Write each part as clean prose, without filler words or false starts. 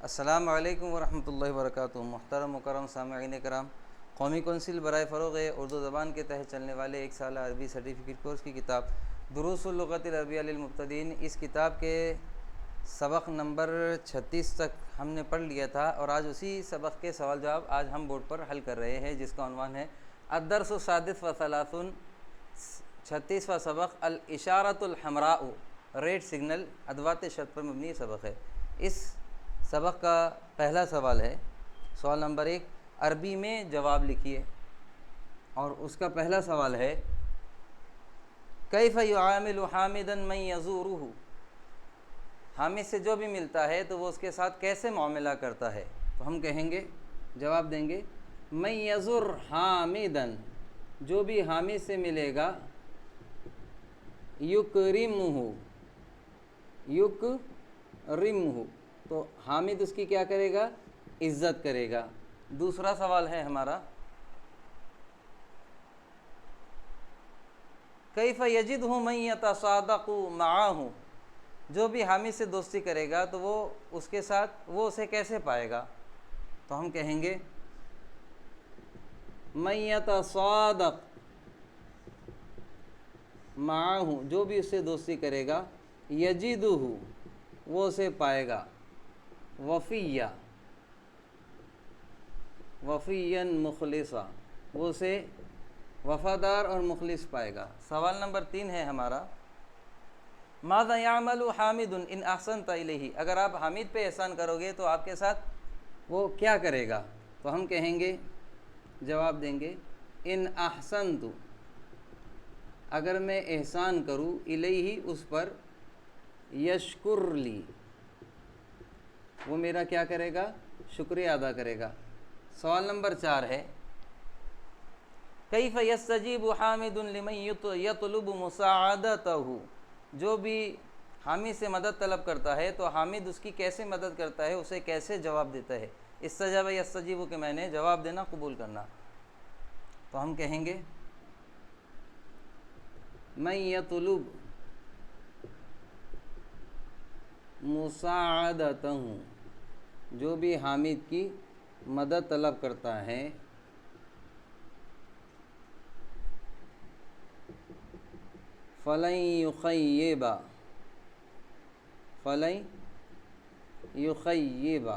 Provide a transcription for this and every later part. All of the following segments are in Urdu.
السلام علیکم ورحمۃ اللہ وبرکاتہ۔ محترم مکرم سامعین کرام، قومی کونسل برائے فروغ اردو زبان کے تحت چلنے والے ایک سالہ عربی سرٹیفکیٹ کورس کی کتاب دروس اللغۃ العربیہ للمبتدئین، اس کتاب کے سبق نمبر 36 تک ہم نے پڑھ لیا تھا، اور آج اسی سبق کے سوال جواب آج ہم بورڈ پر حل کر رہے ہیں، جس کا عنوان ہے الدرس السادس وثلاثون، 36واں سبق الاشارۃ الحمراء، ریڈ سگنل، ادوات شرط پر مبنی سبق ہے۔ اس سبق کا پہلا سوال ہے، سوال نمبر 1، عربی میں جواب لکھیے، اور اس کا پہلا سوال ہے کیف یعامل حامدا من یزورہ، حامد سے جو بھی ملتا ہے تو وہ اس کے ساتھ کیسے معاملہ کرتا ہے؟ تو ہم کہیں گے، جواب دیں گے من یزر حامدا، جو بھی حامد سے ملے گا، یکرمہ، یکرمہ، تو حامد اس کی کیا کرے گا؟ عزت کرے گا۔ دوسرا سوال ہے ہمارا، کیف یجدہ من یتصادق معہ، جو بھی حامد سے دوستی کرے گا تو وہ اس کے ساتھ وہ اسے کیسے پائے گا؟ تو ہم کہیں گے من یتصادق معہ، جو بھی اس سے دوستی کرے گا، یجدہ، وہ اسے پائے گا، وفیہ، وفیا مخلصا، وہ اسے وفادار اور مخلص پائے گا۔ سوال نمبر 3 ہے ہمارا، ماذا یعمل حامد ان احسنت الیہ، اگر آپ حامد پہ احسان کرو گے تو آپ کے ساتھ وہ کیا کرے گا؟ تو ہم کہیں گے، جواب دیں گے ان احسنت، اگر میں احسان کروں، الیہ، اس پر، یشکر لی، وہ میرا کیا کرے گا؟ شکریہ ادا کرے گا۔ سوال نمبر 4 ہے، کیف یستجیب حامد لمن یطلب مساعدتہ، جو بھی حامد سے مدد طلب کرتا ہے تو حامد اس کی کیسے مدد کرتا ہے، اسے کیسے جواب دیتا ہے؟ استجاب یستجیب کے معنی جواب دینا، قبول کرنا۔ تو ہم کہیں گے من یطلب مساعدتہ، جو بھی حامد کی مدد طلب کرتا ہے، فلن یخیب، فلن یخیب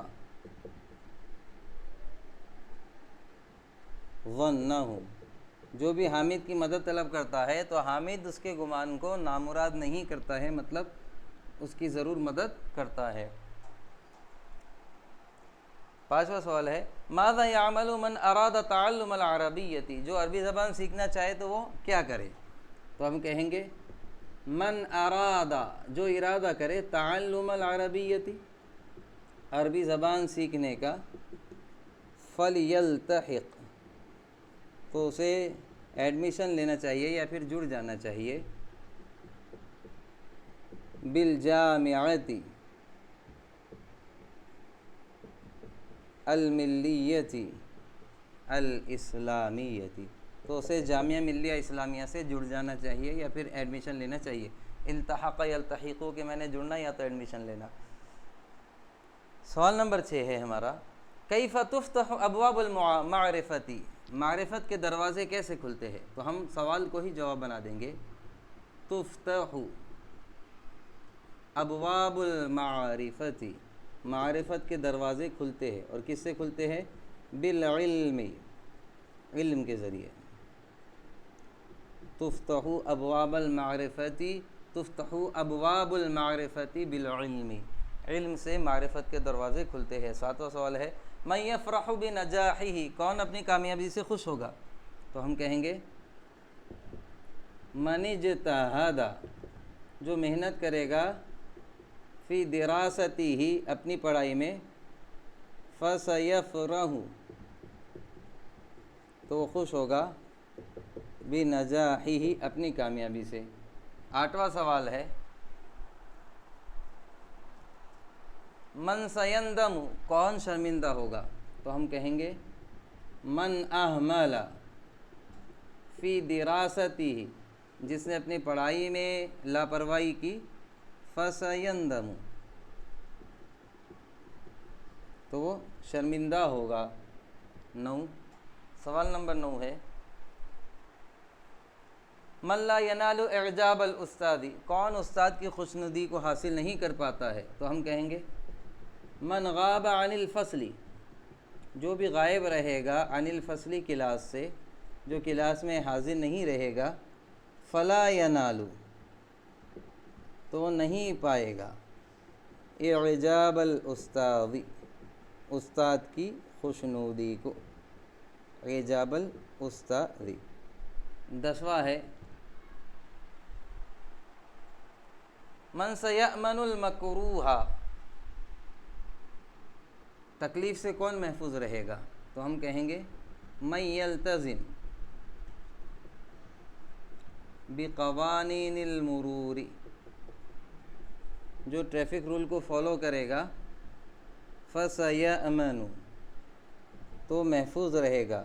ظنہ، جو بھی حامد کی مدد طلب کرتا ہے تو حامد اس کے گمان کو نامراد نہیں کرتا ہے، مطلب اس کی ضرور مدد کرتا ہے۔ 5واں سوال ہے، ماذا یعمل من اراد تعلم العربیۃ، جو عربی زبان سیکھنا چاہے تو وہ کیا کرے؟ تو ہم کہیں گے من اراد، جو ارادہ کرے، تعلم العربیۃ، عربی زبان سیکھنے کا، فلیلتحق، تو اسے ایڈمیشن لینا چاہیے یا پھر جڑ جانا چاہیے، بالجامعۃ الملیۃ الاسلامیۃ، تو اسے جامعہ ملیہ اسلامیہ سے جڑ جانا چاہیے یا پھر ایڈمیشن لینا چاہیے۔ التحق یلتحقو کے معنی جڑنا یا تو ایڈمیشن لینا۔ سوال نمبر 6 ہے ہمارا، کیف تفتح ابواب المعرفۃ، معرفت کے دروازے کیسے کھلتے ہیں؟ تو ہم سوال کو ہی جواب بنا دیں گے، تفتح ابواب المعرفۃ، معرفت کے دروازے کھلتے ہیں، اور کس سے کھلتے ہیں؟ بالعلم، علم کے ذریعے۔ تفتح ابواب المعرفۃ، تفتح ابواب المعرفۃ بالعلم، علم سے معرفت کے دروازے کھلتے ہیں۔ 7واں سوال ہے، من یفرح بنجاحہ، کون اپنی کامیابی سے خوش ہوگا؟ تو ہم کہیں گے من اجتہد، جو محنت کرے گا، فی دراستہ، اپنی پڑھائی میں، فسیفرح، تو وہ خوش ہوگا، بنجاحہ، اپنی کامیابی سے۔ 8واں سوال ہے، من سیندم، کون شرمندہ ہوگا؟ تو ہم کہیں گے من اہمل فی دراستہ، جس نے اپنی پڑھائی میں لاپرواہی کی، فسیندم، تو وہ شرمندہ ہوگا۔ 9 سوال نمبر 9 ہے من لا ینال اعجاب الاستاد، کون استاد کی خوشنودی کو حاصل نہیں کر پاتا ہے؟ تو ہم کہیں گے من غاب عن الفصل، جو بھی غائب رہے گا عن الفصل کلاس سے، جو کلاس میں حاضر نہیں رہے گا، فلا ینال، تو وہ نہیں پائے گا اعجاب الاستاذ، استاد کی خوشنودی کو، اعجاب الاستاذ۔ 10واں ہے من سیأمن المکروہ، تکلیف سے کون محفوظ رہے گا؟ تو ہم کہیں گے من یلتزم بقوانین المرور، جو ٹریفک رول کو فالو کرے گا، فسیأمن، تو محفوظ رہے گا،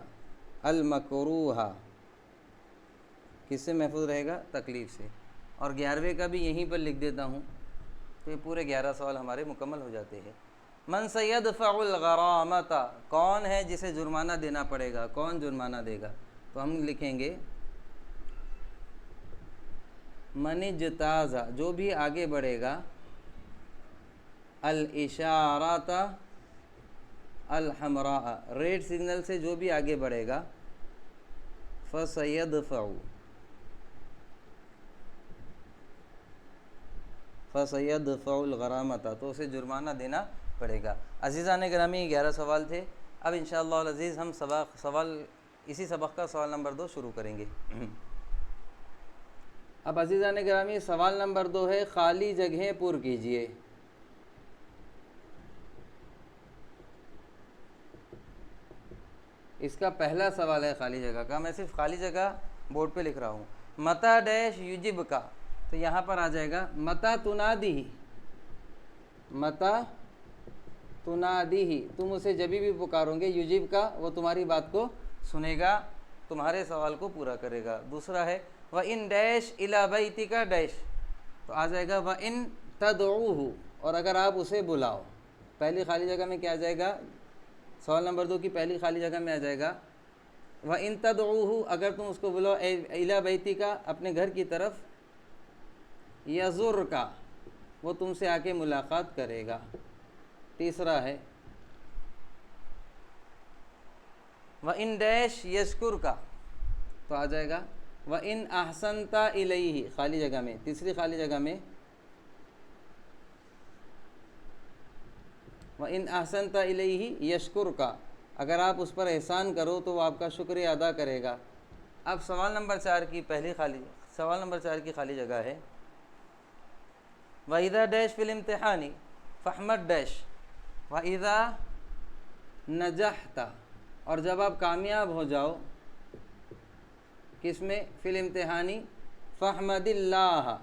المکروہ، کس سے محفوظ رہے گا؟ تکلیف سے۔ اور 11ویں کا بھی یہیں پر لکھ دیتا ہوں، تو یہ پورے 11 سوال ہمارے مکمل ہو جاتے ہیں۔ من سیدفع الغرامۃ، کون ہے جسے جرمانہ دینا پڑے گا؟ کون جرمانہ دے گا؟ تو ہم لکھیں گے من اجتاز، جو بھی آگے بڑھے گا، الاشارۃ الحمراء، ریڈ سگنل سے جو بھی آگے بڑھے گا، فسیدفع الغرامۃ، تو اسے جرمانہ دینا پڑے گا۔ عزیزان گرامی، 11 سوال تھے۔ اب انشاءاللہ العزیز ہم اسی سبق کا سوال نمبر 2 شروع کریں گے۔ اب عزیزان گرامی، سوال نمبر 2 ہے خالی جگہیں پر کیجئے۔ اس کا پہلا سوال ہے خالی جگہ کا، میں صرف خالی جگہ بورڈ پہ لکھ رہا ہوں۔ متا ڈیش یجب کا، تو یہاں پر آ جائے گا متا تنادی، متا تنادی، تم اسے جبھی بھی پکارو گے، یجب کا، وہ تمہاری بات کو سنے گا، تمہارے سوال کو پورا کرے گا۔ دوسرا ہے وَإِن ڈیش إِلَى بَيْتِكَ ڈیش، تو آ جائے گا وَإِن تَدْعُوهُ، اور اگر آپ اسے بلاؤ۔ پہلی خالی جگہ میں کیا آ جائے گا؟ سوال نمبر 2 کی پہلی خالی جگہ میں آ جائے گا وَإِن تَدْعُوهُ، اگر تم اس کو بلاؤ، إِلَى بَيْتِكَ، اپنے گھر کی طرف، یزرکا، وہ تم سے آ کے ملاقات کرے گا۔ تیسرا ہے وَإِن ڈیش یشکرکا، تو آ جائے گا وَإِن أَحْسَنْتَ إِلَيْهِ، خالی جگہ میں، تیسری خالی جگہ میں وَإِن أَحْسَنْتَ إِلَيْهِ يَشْكُرْكَ، اگر آپ اس پر احسان کرو تو وہ آپ کا شکریہ ادا کرے گا۔ اب سوال نمبر 4 کی خالی جگہ ہے وَإِذَا ڈیش فِي الْإِمْتِحَانِ فَاحْمَدْ ڈیش وَإِذَا نَجَحْتَ، اور جب آپ کامیاب ہو جاؤ، کس میں؟ فی الامتحان، فاحمد اللہ،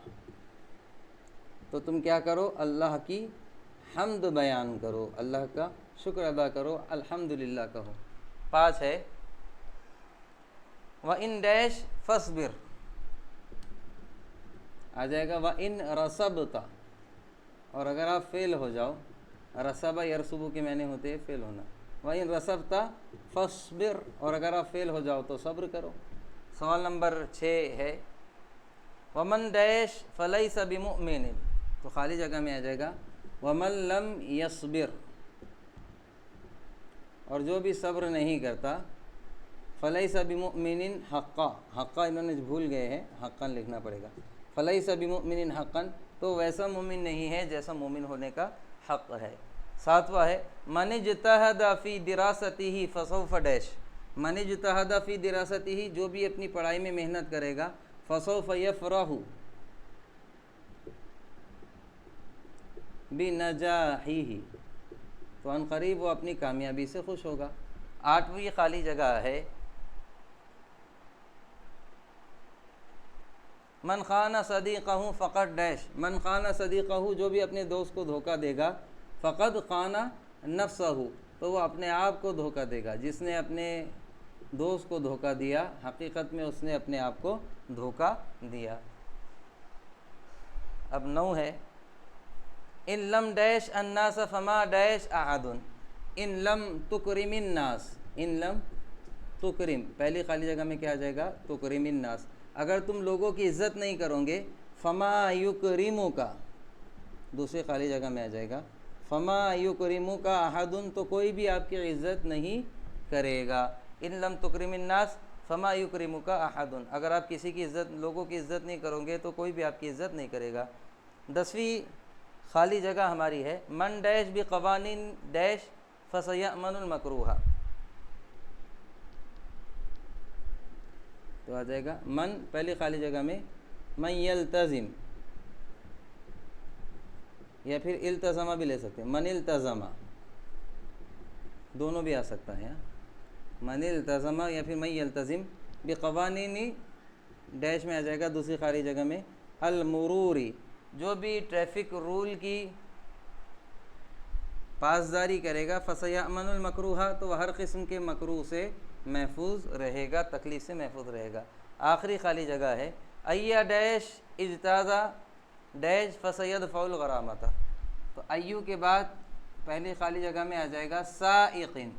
تو تم کیا کرو؟ اللہ کی حمد بیان کرو، اللہ کا شکر ادا کرو، الحمدللہ کہو۔ 5 ہے وَإِن ڈیش فَاصْبِرْ، آ جائے گا وَإِن رَصَبْتَ، اور اگر آپ فیل ہو جاؤ، رسبہ یرسبو کے معنی ہوتے ہیں فیل ہونا، وَإِن رَصَبْتَ فَاصْبِرْ، اور اگر آپ فیل ہو جاؤ تو صبر کرو۔ سوال نمبر 6 ہے وَمَن ڈیش فَلَيْسَ بِمُؤْمِنٍ، تو خالی جگہ میں آ جائے گا وَمَن لَمْ يَصْبِرْ، اور جو بھی صبر نہیں کرتا، فَلَيْسَ بِمُؤْمِنٍ حَقًّا، حقّا انہوں نے بھول گئے ہیں، حقًّا لکھنا پڑے گا، فَلَيْسَ بِمُؤْمِنٍ حَقًّا، تو ویسا مومن نہیں ہے جیسا مومن ہونے کا حق ہے۔ 7واں ہے مَنِ اجْتَہَدَ فِي دِرَاسَتِهِ فَسَوْفَ ڈیش، مَنِ اجْتَہَدَ فِي دِرَاسَتِهِ، جو بھی اپنی پڑھائی میں محنت کرے گا، فَسَوْفَ يَفْرَحُ بِنَجَاحِهِ، تو ان قریب وہ اپنی کامیابی سے خوش ہوگا۔ 8ویں خالی جگہ ہے من خان صدیقہ فقط ڈیش، من خان صدیقہ، جو بھی اپنے دوست کو دھوکہ دے گا، فقط خان نفسہ، تو وہ اپنے آپ کو دھوکہ دے گا۔ جس نے اپنے دوست کو دھوکہ دیا، حقیقت میں اس نے اپنے آپ کو دھوکہ دیا۔ اب 9 ہے ان لم ڈیش الناس فما ڈیش احد، ان لم تکرم الناس، ان لم تکرم پہلی خالی جگہ میں کیا آ جائے گا؟ تکرم الناس، اگر تم لوگوں کی عزت نہیں کرو گے، فما یکرمک، دوسری خالی جگہ میں آ جائے گا فما یکرمک احد، تو کوئی بھی آپ کی عزت نہیں کرے گا۔ ان لم تکرم الناس فما یکرمک احد، اگر آپ کسی کی عزت، لوگوں کی عزت نہیں کرو گے تو کوئی بھی آپ کی عزت نہیں کرے گا۔ 10ویں خالی جگہ ہماری ہے من ڈیش بقوانین ڈیش فسیأمن المکروہ، تو آ جائے گا من پہلی خالی جگہ میں من یلتزم، یا پھر التزمہ بھی لے سکتے ہیں، من التزمہ، دونوں بھی آ سکتا ہے، من التزمہ یا پھر من یلتزم بقوانین ڈیش میں آ جائے گا دوسری خالی جگہ میں المروری، جو بھی ٹریفک رول کی پاسداری کرے گا، فسیأمن المکروہ، تو وہ ہر قسم کے مکروہ سے محفوظ رہے گا، تکلیف سے محفوظ رہے گا۔ آخری خالی جگہ ہے ایہ ڈیش اجتازہ ڈیش فسیدفع الغرامۃ، تو ایو کے بعد پہلی خالی جگہ میں آ جائے گا سائقن،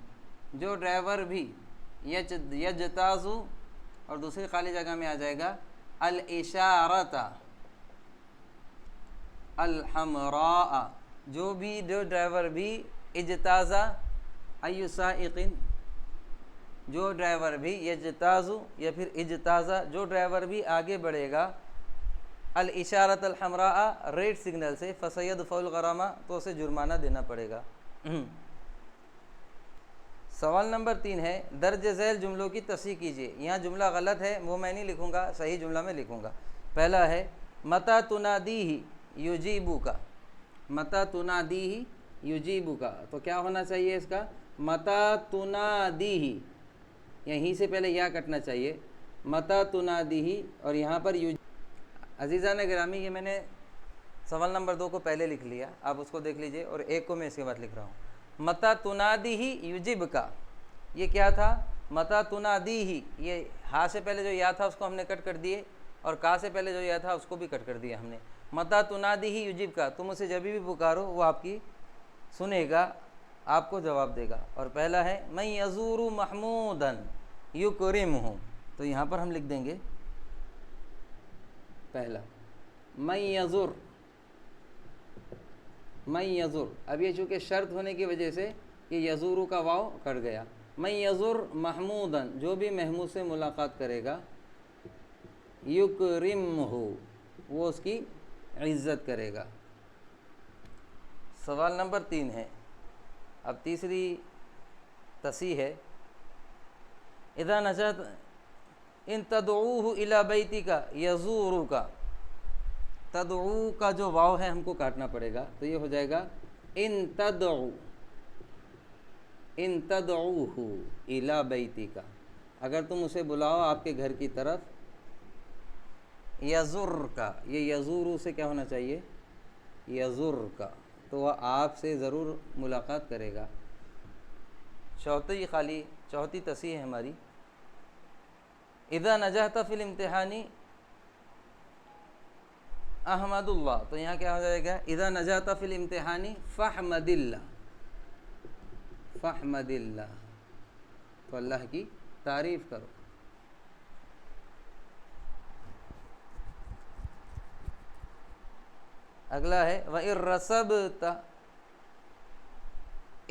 جو ڈرائیور بھی، یجتاز، اور دوسری خالی جگہ میں آ جائے گا الاشارۃ الحمراء، جو ڈرائیور بھی، اجتازہ ایو سائقن، جو ڈرائیور بھی، یجتاز یا پھر اجتازہ، جو ڈرائیور بھی آگے بڑھے گا الاشارۃ الحمراء ریڈ سگنل سے، فسیدفع الغرامہ، تو اسے جرمانہ دینا پڑے گا۔ سوال نمبر 3 ہے درج ذیل جملوں کی تصحیح کیجیے۔ یہاں جملہ غلط ہے، وہ میں نہیں لکھوں گا، صحیح جملہ میں لکھوں گا۔ پہلا ہے متی تنادیہ یجیبک، متی تنادیہ یجیبک، تو کیا ہونا چاہیے اس کا؟ متی تنادیہ، یہیں سے پہلے یا کٹنا چاہیے، متی تنادیہ، اور یہاں پر عزیزان گرامی یہ میں نے سوال نمبر 2 کو پہلے لکھ لیا، آپ اس کو دیکھ لیجئے، اور 1 کو میں اس کے بعد لکھ رہا ہوں۔ متی تنادیہ یجیبک، یہ کیا تھا؟ متی تنادیہ، یہ ہاں سے پہلے جو یا تھا اس کو ہم نے کٹ کر دیے، اور کا سے پہلے جو یا تھا اس کو بھی کٹ کر دیا ہم نے۔ متی تنادیہ یجیبک، تم اسے جب بھی پکارو وہ آپ کی سنے گا، آپ کو جواب دے گا۔ اور پہلا ہے من یزور محمودا یکرمہ، تو یہاں پر ہم لکھ دیں گے پہلا من یزور، من یزور، اب یہ چونکہ شرط ہونے کی وجہ سے یہ یزورو کا واو کٹ گیا۔ من یزور محمودا، جو بھی محمود سے ملاقات کرے گا، یکرمہ، وہ اس کی عزت کرے گا۔ سوال نمبر 3 ہے، اب تیسری تصحیح ہے اذا نجت ان تدعوہ الی بیتک یزورک، تدعو کا جو واو ہے ہم کو کاٹنا پڑے گا، تو یہ ہو جائے گا ان تدعو، ان تدعوہ الی بیتک، اگر تم اسے بلاؤ آپ کے گھر کی طرف، یزرک، یہ یزورو سے کیا ہونا چاہیے؟ یزرک، تو وہ آپ سے ضرور ملاقات کرے گا۔ چوتھی تصحیح ہے ہماری اذا نجحت فی الامتحان احمد اللہ، تو یہاں کیا ہو جائے گا؟ اذا نجحت فی الامتحان فاحمد اللہ، فاحمد اللہ، تو اللہ کی تعریف کرو۔ اگلا ہے وَإِن رَّسَبْتَ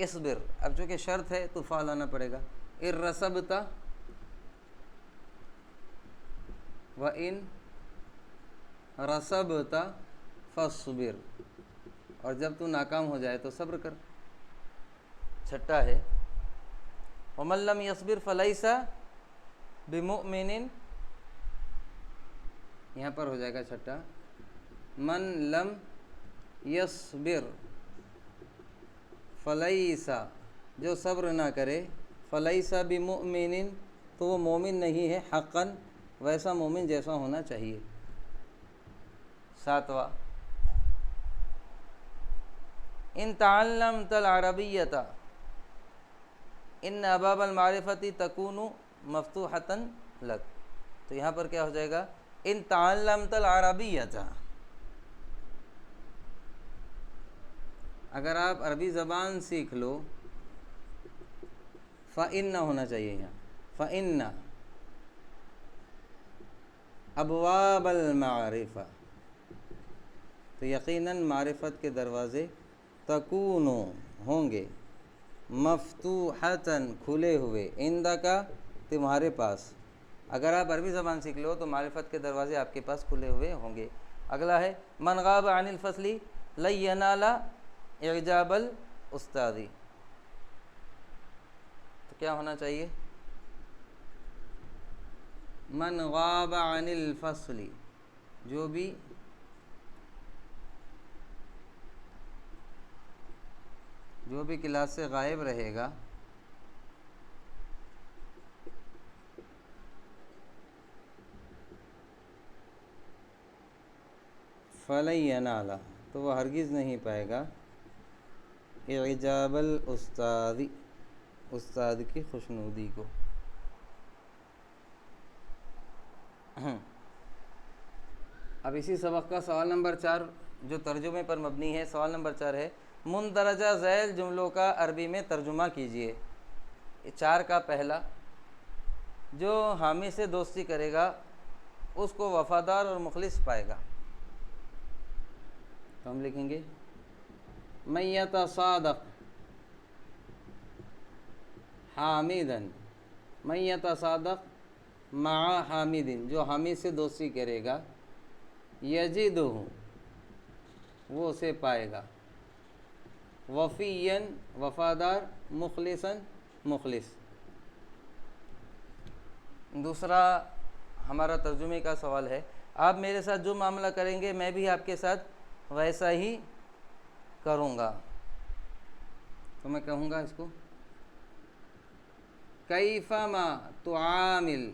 اصبر، اب چونکہ شرط ہے تو فعل آنا پڑے گا، اِن رَّسَبْتَ وَإِن رَّسَبْتَ فَاصْبِرْ، اور جب تو ناکام ہو جائے تو صبر کر۔ چھٹا ہے وَمَن لَّمْ يَصْبِرْ فَلَيْسَ بِمُؤْمِنٍ، یہاں پر ہو جائے گا چھٹا من لم یصبر فلیسا، جو صبر نہ کرے، فلیسا بمؤمن، تو وہ مومن نہیں ہے، حقاً، ویسا مومن جیسا ہونا چاہیے۔ 7واں ان تعلمت العربیۃ ان ابواب المعرفۃ تکون مفتوحۃ لک، تو یہاں پر کیا ہو جائے گا؟ ان تعلمت العربیۃ، اگر آپ عربی زبان سیکھ لو فَإِنَّ ہونا چاہیے یہاں، فَإِنَّ ابواب المعرفہ، تو یقیناً معرفت کے دروازے تکونو ہوں گے، مفتوحتاً کھلے ہوئے، عندک تمہارے پاس۔ اگر آپ عربی زبان سیکھ لو تو معرفت کے دروازے آپ کے پاس کھلے ہوئے ہوں گے۔ اگلا ہے من غاب عن الفصل لن ینال اعجاب الاستاذ، تو کیا ہونا چاہیے؟ من غاب عن الفصل، جو بھی کلاس سے غائب رہے گا، فَلَن يَنَالَ، تو وہ ہرگز نہیں پائے گا اعجاب الاستاذ، استاد کی خوشنودی کو۔ اب اسی سبق کا سوال نمبر 4 جو ترجمے پر مبنی ہے، سوال نمبر 4 ہے مندرجہ ذیل جملوں کا عربی میں ترجمہ کیجیے۔ 4 کا پہلا، جو حامی سے دوستی کرے گا اس کو وفادار اور مخلص پائے گا، تو ہم لکھیں گے من یتصادق حامدا، من یتصادق مع حامد، جو حامد سے دوستی کرے گا، یجدہ، وہ اسے پائے گا، وفیًا، وفادار، مخلصاً، مخلص۔ دوسرا ہمارا ترجمے کا سوال ہے آپ میرے ساتھ جو معاملہ کریں گے میں بھی آپ کے ساتھ ویسا ہی کروں گا، تو میں کہوں گا اس کو کیفما تعامل،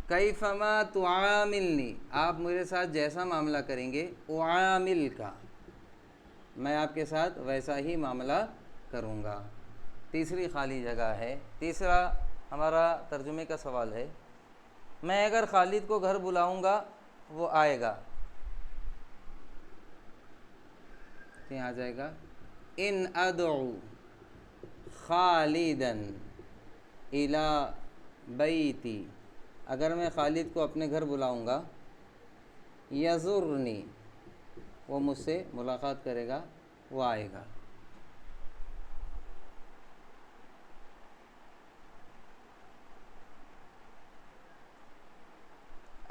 کیفما تعاملنی، آپ میرے ساتھ جیسا معاملہ کریں گے، اعامل کا، میں آپ کے ساتھ ویسا ہی معاملہ کروں گا۔ تیسری خالی جگہ ہے، تیسرا ہمارا ترجمے کا سوال ہے میں اگر خالد کو گھر بلاؤں گا وہ آئے گا، یہاں آ جائے گا ان ادعو خالدا الی بیتی، اگر میں خالد کو اپنے گھر بلاؤں گا، یزورنی، وہ مجھ سے ملاقات کرے گا، وہ آئے گا۔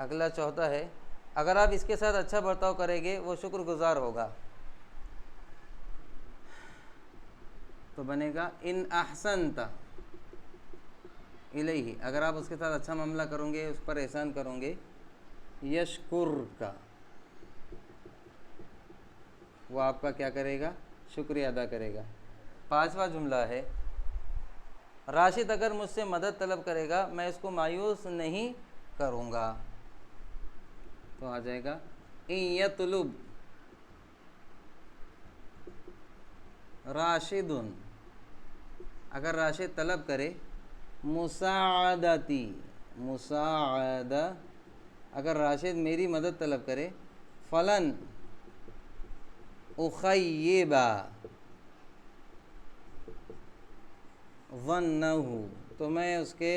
اگلا چوتھا ہے اگر آپ اس کے ساتھ اچھا برتاؤ کریں گے وہ شکر گزار ہوگا، تو بنے گا ان احسنت الیہ، اگر آپ اس کے ساتھ اچھا معاملہ کرو گے، اس پر احسان کرو گے، یشکرک، وہ آپ کا کیا کرے گا؟ شکریہ ادا کرے گا۔ 5واں جملہ ہے راشد اگر مجھ سے مدد طلب کرے گا میں اس کو مایوس نہیں کروں گا، تو آ جائے گا ان یطلب راشد، اگر راشد طلب کرے، مساعدتی، مساعدہ، اگر راشد میری مدد طلب کرے، فلن اخیبا ظنہ، تو میں اس کے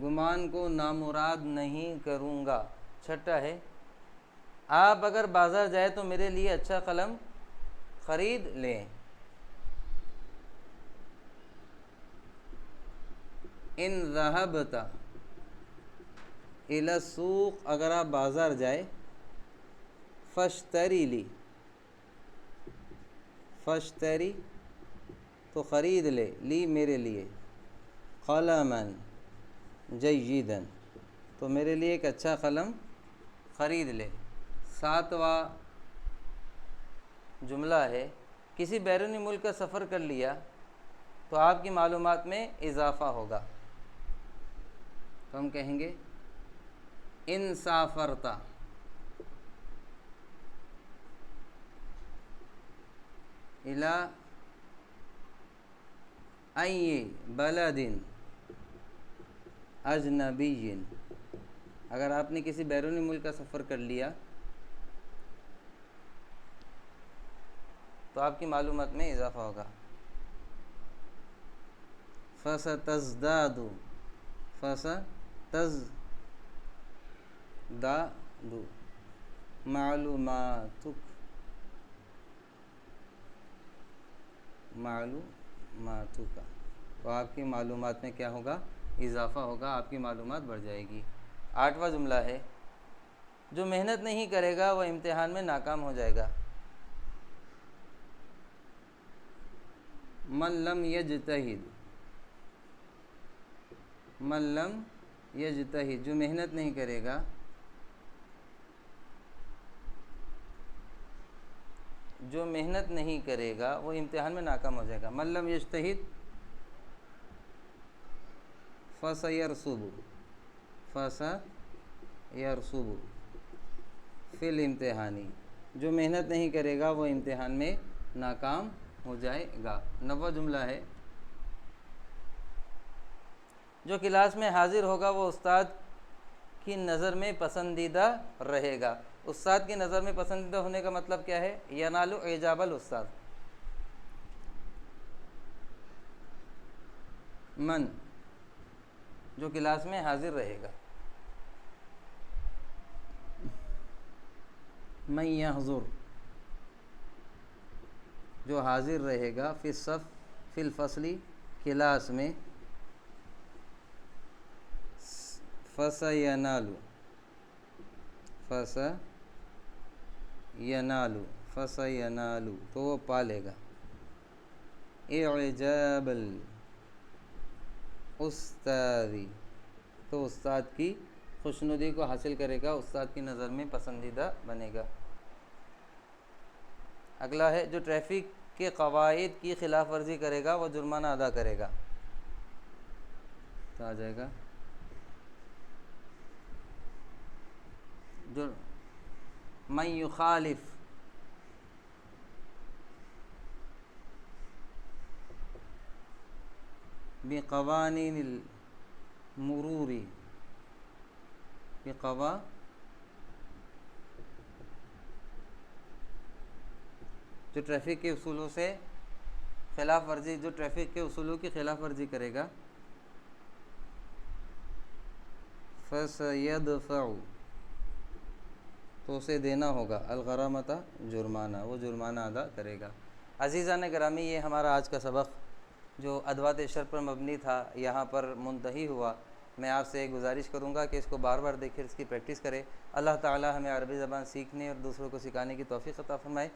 گمان کو نامراد نہیں کروں گا۔ 6 ہے آپ اگر بازار جائے تو میرے لیے اچھا قلم خرید لیں، ان ذهبت الی السوق، اگر آپ بازار جائے، فاشتری لی، فاشتری تو خرید لے، لی میرے لیے، قلما جیدا، تو میرے لیے ایک اچھا قلم خرید لے۔ 7واں جملہ ہے کسی بیرونی ملک کا سفر کر لیا تو آپ کی معلومات میں اضافہ ہوگا، تو ہم کہیں گے ان سافرت الی ای بلد اجنبی، اگر آپ نے کسی بیرونی ملک کا سفر کر لیا تو آپ کی معلومات میں اضافہ ہوگا. فَسَتَزْدَادُ معلوماتک تو آپ کی معلومات میں کیا ہوگا؟ اضافہ ہوگا، آپ کی معلومات بڑھ جائے گی. 8واں جملہ ہے جو محنت نہیں کرے گا وہ امتحان میں ناکام ہو جائے گا. من لم یجتہد جو محنت نہیں کرے گا، وہ امتحان میں ناکام ہو جائے گا. من لم یجتہد فسیرسب فی الامتحانی جو محنت نہیں کرے گا وہ امتحان میں ناکام ہو جائے گا. 9واں جملہ ہے جو کلاس میں حاضر ہوگا وہ استاد کی نظر میں پسندیدہ رہے گا. استاد کی نظر میں پسندیدہ ہونے کا مطلب کیا ہے؟ ینال اعجاب الاستاذ. من جو کلاس میں حاضر رہے گا، من یحضر جو حاضر رہے گا، فی الفصل کلاس میں، فسینال تو وہ پا لے گا اعجاب الاستاذ تو استاد کی خوشنودی کو حاصل کرے گا، استاد کی نظر میں پسندیدہ بنے گا. اگلا ہے جو ٹریفک کے قواعد کی خلاف ورزی کرے گا وہ جرمانہ ادا کرے گا. تو آ جائے گا جو من یخالف بقوانین المرور جو ٹریفک کے اصولوں سے خلاف ورزی، جو ٹریفک کے اصولوں کی خلاف ورزی کرے گا، فَسَيَدْفَعُ تو اسے دینا ہوگا الغرامۃ جرمانہ، وہ جرمانہ ادا کرے گا. عزیزان گرامی، یہ ہمارا آج کا سبق جو ادوات شرط پر مبنی تھا یہاں پر منتہی ہوا. میں آپ سے گزارش کروں گا کہ اس کو بار بار دیکھیں، اس کی پریکٹس کریں. اللہ تعالی ہمیں عربی زبان سیکھنے اور دوسروں کو سکھانے کی توفیق عطا فرمائے.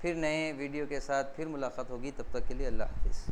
پھر نئے ویڈیو کے ساتھ پھر ملاقات ہوگی، تب تک کے لیے اللہ حافظ.